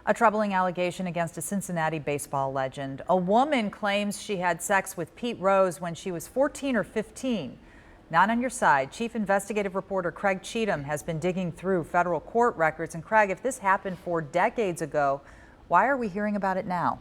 A troubling allegation against a Cincinnati baseball legend. A woman claims she had sex with Pete Rose when she was 14 or 15. Not on your side. Chief investigative reporter Craig Cheatham has been digging through federal court records. And Craig, if this happened 4 decades ago, why are we hearing about it now?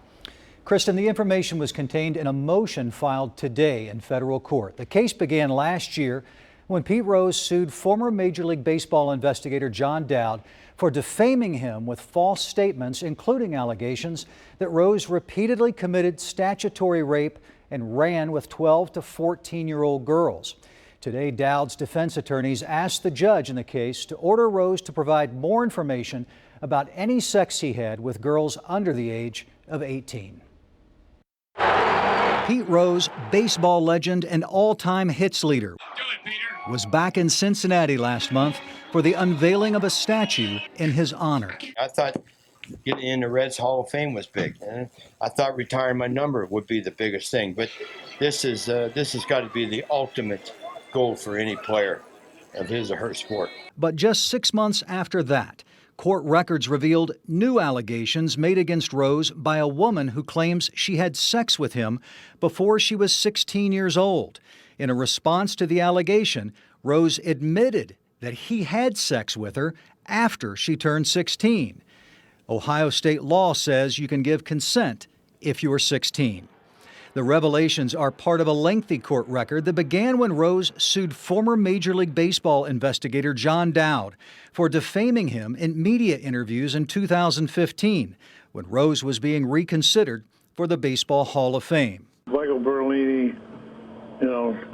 Kristen, the information was contained in a motion filed today in federal court. The case began last year when Pete Rose sued former Major League Baseball investigator John Dowd for defaming him with false statements, including allegations that Rose repeatedly committed statutory rape and ran with 12 to 14-year-old girls. Today, Dowd's defense attorneys asked the judge in the case to order Rose to provide more information about any sex he had with girls under the age of 18. Pete Rose, baseball legend and all-time hits leader, was back in Cincinnati last month for the unveiling of a statue in his honor. I thought getting in the Reds Hall of Fame was big. And I thought retiring my number would be the biggest thing. But this has got to be the ultimate goal for any player of his or her sport. But just 6 months after that, court records revealed new allegations made against Rose by a woman who claims she had sex with him before she was 16 years old. In a response to the allegation, Rose admitted that he had sex with her after she turned 16. Ohio state law says you can give consent if you are 16. The revelations are part of a lengthy court record that began when Rose sued former Major League Baseball investigator John Dowd for defaming him in media interviews in 2015, when Rose was being reconsidered for the Baseball Hall of Fame. Michael Berlini,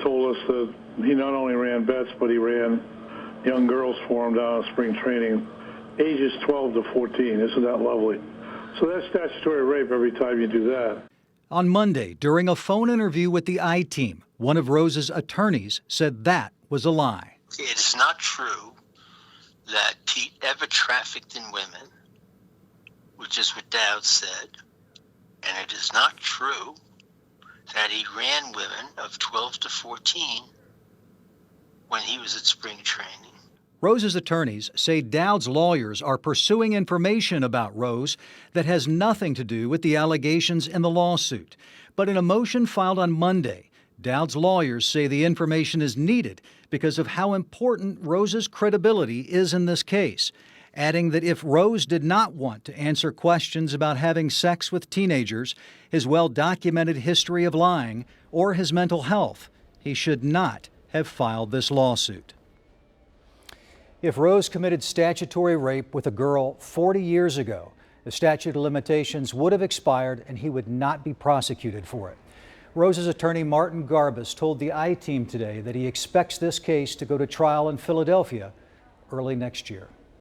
told us that he not only ran bets, but he ran young girls for him down at spring training, ages 12 to 14. Isn't that lovely? So that's statutory rape every time you do that. On Monday, during a phone interview with the I-Team, one of Rose's attorneys said that was a lie. It is not true that Pete ever trafficked in women, which is what Dowd said. And it is not true that he ran women of 12 to 14 when he was at spring training. Rose's attorneys say Dowd's lawyers are pursuing information about Rose that has nothing to do with the allegations in the lawsuit. But in a motion filed on Monday, Dowd's lawyers say the information is needed because of how important Rose's credibility is in this case, adding that if Rose did not want to answer questions about having sex with teenagers, his well-documented history of lying, or his mental health, he should not have filed this lawsuit. If Rose committed statutory rape with a girl 40 years ago, the statute of limitations would have expired and he would not be prosecuted for it. Rose's attorney Martin Garbus told the I-Team today that he expects this case to go to trial in Philadelphia early next year.